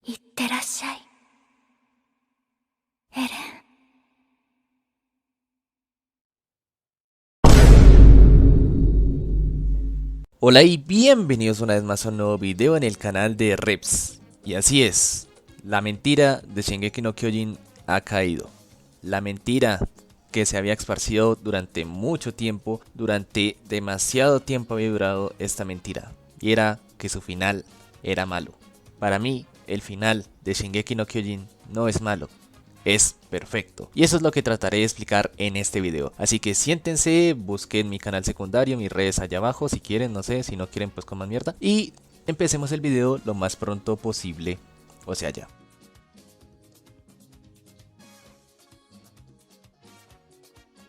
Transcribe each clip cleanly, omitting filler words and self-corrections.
いってらっしゃい、エレン。Hola y bienvenidos una vez más a un nuevo video en el canal de Reps. Y así es, la mentira de Shingeki no Kyojin ha caído. La mentira que se había esparcido durante mucho tiempo, durante demasiado tiempo había durado esta mentira. Y era que su final era malo. Para mí, el final de Shingeki no Kyojin no es malo. Es perfecto. Y eso es lo que trataré de explicar en este video. Así que siéntense, busquen mi canal secundario, mis redes allá abajo, si quieren, no sé, si no quieren pues coman mierda. Y empecemos el video lo más pronto posible, o sea ya.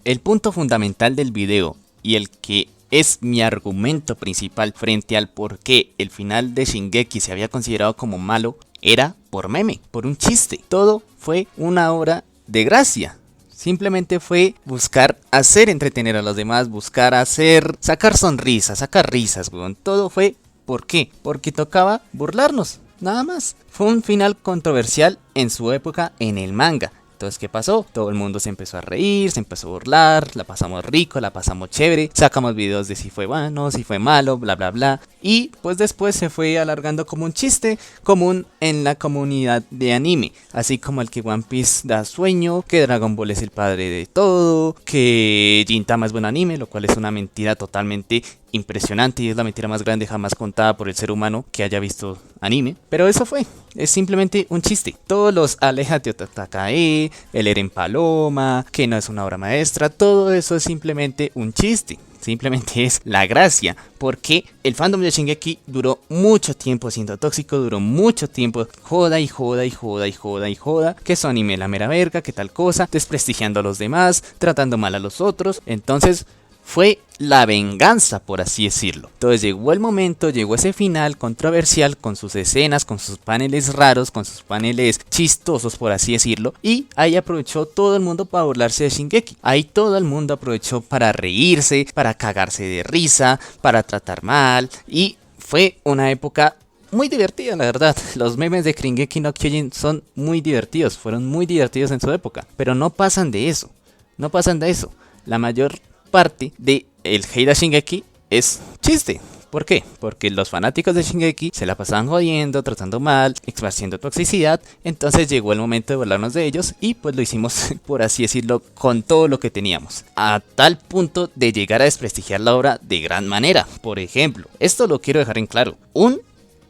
El punto fundamental del video y el que es mi argumento principal frente al por qué el final de Shingeki se había considerado como malo era por meme, por un chiste. Todo fue una obra de gracia. Simplemente fue buscar hacer entretener a los demás, buscar hacer, sacar sonrisas, sacar risas, weón. Todo fue, ¿por qué? Porque tocaba burlarnos, nada más. Fue un final controversial en su época en el manga. Entonces, ¿qué pasó? Todo el mundo se empezó a reír, se empezó a burlar, la pasamos rico, la pasamos chévere, sacamos videos de si fue bueno, si fue malo, bla bla bla. Y pues después se fue alargando como un chiste común en la comunidad de anime. Así como el que One Piece da sueño, que Dragon Ball es el padre de todo, que Gintama es buen anime, lo cual es una mentira totalmente impresionante y es la mentira más grande jamás contada por el ser humano que haya visto anime. Pero eso fue, es simplemente un chiste. Todos los Aléjate Otatakae, el Eren Paloma, que no es una obra maestra, todo eso es simplemente un chiste. Simplemente es la gracia, porque el fandom de Shingeki duró mucho tiempo siendo tóxico, duró mucho tiempo joda y joda y joda y joda y joda, que su anime es la mera verga, que tal cosa, desprestigiando a los demás, tratando mal a los otros. Entonces fue la venganza, por así decirlo. Entonces llegó el momento, llegó ese final controversial con sus escenas, con sus paneles raros, con sus paneles chistosos, por así decirlo. Y ahí aprovechó todo el mundo para burlarse de Shingeki. Ahí todo el mundo aprovechó para reírse, para cagarse de risa, para tratar mal. Y fue una época muy divertida, la verdad. Los memes de Shingeki no Kyojin son muy divertidos, fueron muy divertidos en su época. Pero no pasan de eso, no pasan de eso. La mayor parte de el hate a Shingeki es chiste. ¿Por qué? Porque los fanáticos de Shingeki se la pasaban jodiendo, tratando mal, esparciendo toxicidad. Entonces llegó el momento de burlarnos de ellos y pues lo hicimos, por así decirlo, con todo lo que teníamos. A tal punto de llegar a desprestigiar la obra de gran manera. Por ejemplo, esto lo quiero dejar en claro. Un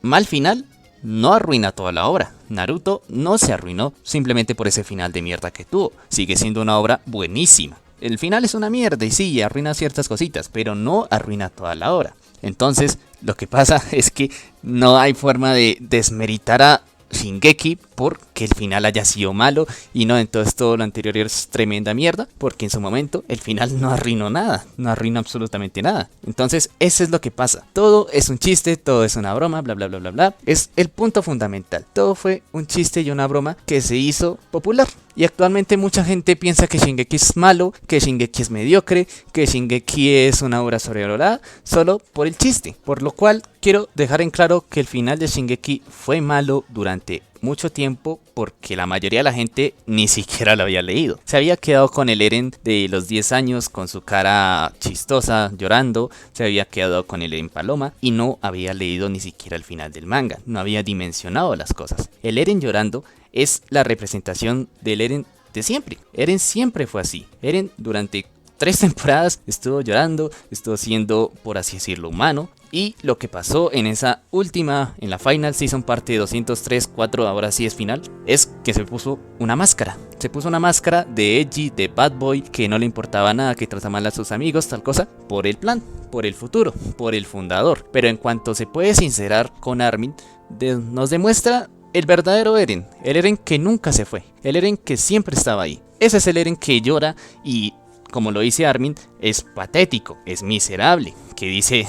mal final no arruina toda la obra. Naruto no se arruinó simplemente por ese final de mierda que tuvo. Sigue siendo una obra buenísima. El final es una mierda y sí, arruina ciertas cositas, pero no arruina toda la obra. Entonces, lo que pasa es que no hay forma de desmeritar a Shingeki porque el final haya sido malo y no, entonces todo lo anterior es tremenda mierda, porque en su momento el final no arruinó nada, no arruinó absolutamente nada. Entonces eso es lo que pasa, todo es un chiste, todo es una broma, bla bla bla bla bla, es el punto fundamental. Todo fue un chiste y una broma que se hizo popular. Y actualmente mucha gente piensa que Shingeki es malo, que Shingeki es mediocre, que Shingeki es una obra sobrevalorada solo por el chiste. Por lo cual quiero dejar en claro que el final de Shingeki fue malo durante mucho tiempo porque la mayoría de la gente ni siquiera lo había leído. Se había quedado con el Eren de los 10 años con su cara chistosa llorando, se había quedado con el Eren Paloma y no había leído ni siquiera el final del manga, no había dimensionado las cosas. El Eren llorando es la representación del Eren de siempre. Eren siempre fue así. Eren durante 3 temporadas estuvo llorando, estuvo siendo, por así decirlo, humano. Y lo que pasó en esa última, en la Final Season parte 203-4, ahora sí es final, es que se puso una máscara. Se puso una máscara de edgy, de bad boy, que no le importaba nada, que trata mal a sus amigos, tal cosa, por el plan, por el futuro, por el fundador. Pero en cuanto se puede sincerar con Armin, nos demuestra el verdadero Eren, el Eren que nunca se fue, el Eren que siempre estaba ahí. Ese es el Eren que llora y, como lo dice Armin, es patético, es miserable, que dice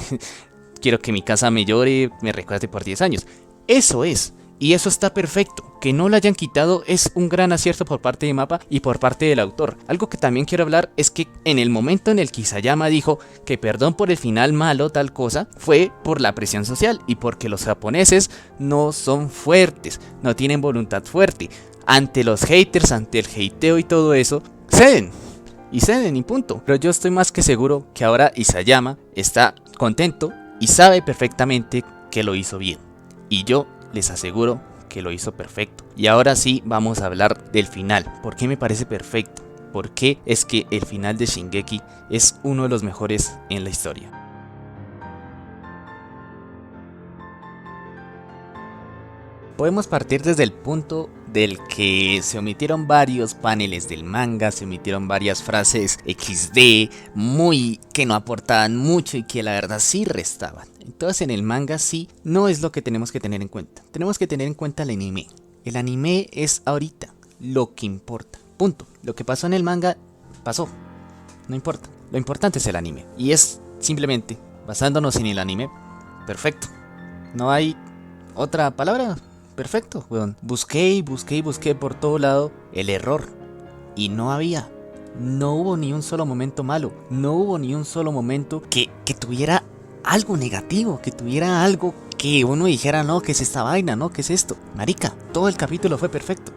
quiero que mi casa me llore, me recuerde por 10 años. Eso es. Y eso está perfecto. Que no lo hayan quitado es un gran acierto por parte de MAPPA y por parte del autor. Algo que también quiero hablar es que en el momento en el que Isayama dijo que perdón por el final malo tal cosa, fue por la presión social y porque los japoneses no son fuertes, no tienen voluntad fuerte. Ante los haters, ante el hateo y todo eso, ceden. Y ceden y punto. Pero yo estoy más que seguro que ahora Isayama está contento y sabe perfectamente que lo hizo bien. Y yo les aseguro que lo hizo perfecto. Y ahora sí vamos a hablar del final. ¿Por qué me parece perfecto? ¿Por qué es que el final de Shingeki es uno de los mejores en la historia? Podemos partir desde el punto del que se omitieron varios paneles del manga, se omitieron varias frases XD, muy que no aportaban mucho y que la verdad sí restaban. Entonces en el manga sí, no es lo que tenemos que tener en cuenta. Tenemos que tener en cuenta el anime. El anime es ahorita lo que importa. Punto. Lo que pasó en el manga, pasó. No importa. Lo importante es el anime. Y es simplemente, basándonos en el anime, perfecto. No hay otra palabra. Perfecto, weón. Busqué y busqué y busqué por todo lado el error. Y no había. No hubo ni un solo momento malo. No hubo ni un solo momento que tuviera algo negativo. Que tuviera algo que uno dijera, no, ¿qué es esta vaina? No, ¿qué es esto? Marica, todo el capítulo fue perfecto.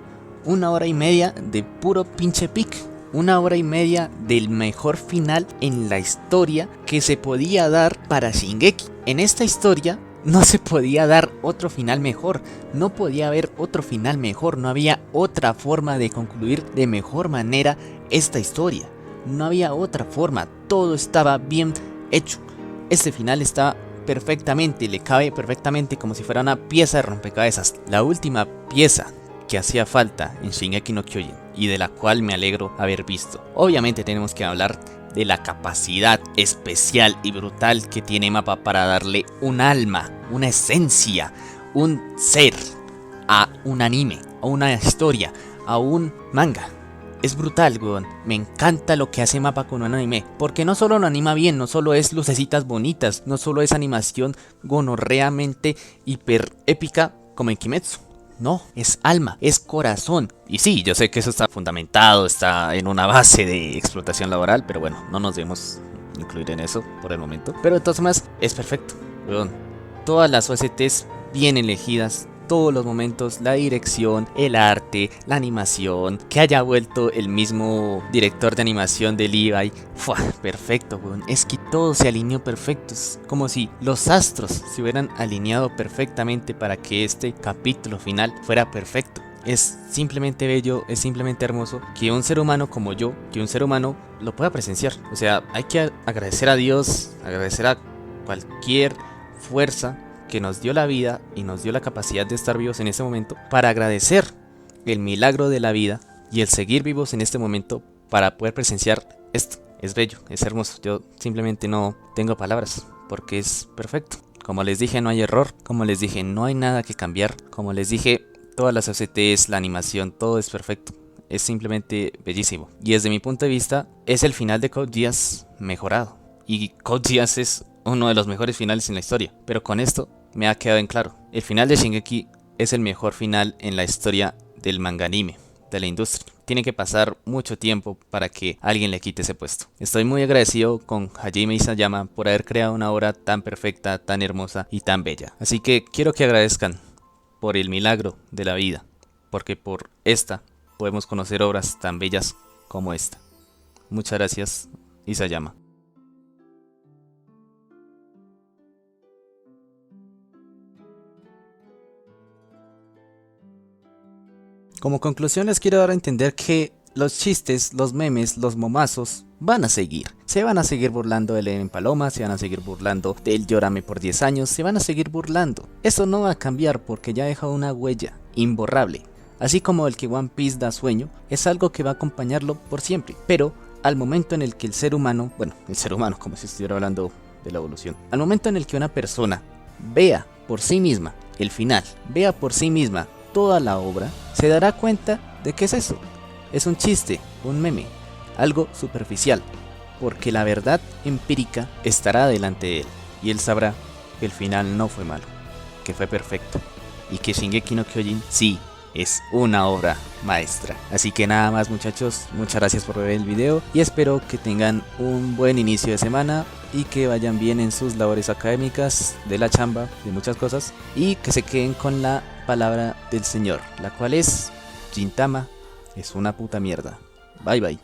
1 hora y media de puro pinche pic. 1 hora y media del mejor final en la historia que se podía dar para Shingeki. En esta historia no se podía dar otro final mejor, no podía haber otro final mejor, no había otra forma de concluir de mejor manera esta historia. No había otra forma, todo estaba bien hecho. Este final está perfectamente, le cabe perfectamente como si fuera una pieza de rompecabezas. La última pieza que hacía falta en Shingeki no Kyojin y de la cual me alegro haber visto. Obviamente tenemos que hablar de la capacidad especial y brutal que tiene MAPPA para darle un alma, una esencia, un ser a un anime, a una historia, a un manga. Es brutal, weón. Me encanta lo que hace MAPPA con un anime, porque no solo lo anima bien, no solo es lucecitas bonitas, no solo es animación gonorreamente hiper épica como en Kimetsu. No, es alma, es corazón. Y sí, yo sé que eso está fundamentado, está en una base de explotación laboral, pero bueno, no nos debemos incluir en eso por el momento. Pero de todas formas, es perfecto, weón. Todas las OSTs bien elegidas, todos los momentos, la dirección, el arte, la animación, que haya vuelto el mismo director de animación de Levi. ¡Fua! Perfecto, weón. Es que todo se alineó perfecto. Es como si los astros se hubieran alineado perfectamente para que este capítulo final fuera perfecto. Es simplemente bello, es simplemente hermoso que un ser humano como yo, que un ser humano lo pueda presenciar. O sea, hay que agradecer a Dios, agradecer a cualquier fuerza que nos dio la vida y nos dio la capacidad de estar vivos en este momento para agradecer el milagro de la vida y el seguir vivos en este momento para poder presenciar esto. Es bello, es hermoso. Yo simplemente no tengo palabras porque es perfecto. Como les dije, no hay error. Como les dije, no hay nada que cambiar. Como les dije, todas las OSTs, la animación, todo es perfecto. Es simplemente bellísimo. Y desde mi punto de vista, es el final de Code Geass mejorado. Y Code Geass es uno de los mejores finales en la historia. Pero con esto me ha quedado en claro. El final de Shingeki es el mejor final en la historia del manga anime, de la industria. Tiene que pasar mucho tiempo para que alguien le quite ese puesto. Estoy muy agradecido con Hajime Isayama por haber creado una obra tan perfecta, tan hermosa y tan bella. Así que quiero que agradezcan por el milagro de la vida, porque por esta podemos conocer obras tan bellas como esta. Muchas gracias, Isayama. Como conclusión les quiero dar a entender que los chistes, los memes, los momazos van a seguir. Se van a seguir burlando del Eren Paloma, se van a seguir burlando del Llórame por 10 años, se van a seguir burlando. Eso no va a cambiar porque ya ha dejado una huella imborrable. Así como el que One Piece da sueño, es algo que va a acompañarlo por siempre. Pero al momento en el que el ser humano, como si estuviera hablando de la evolución, al momento en el que una persona vea por sí misma el final, vea por sí misma toda la obra, se dará cuenta de que es eso. Es un chiste, un meme, algo superficial, porque la verdad empírica estará delante de él y él sabrá que el final no fue malo, que fue perfecto. y que Shingeki no Kyojin sí es una obra maestra. Así que nada más, muchachos, muchas gracias por ver el video y espero que tengan un buen inicio de semana y que vayan bien en sus labores académicas, de la chamba, de muchas cosas, y que se queden con la palabra del Señor, la cual es: Gintama es una puta mierda. Bye bye.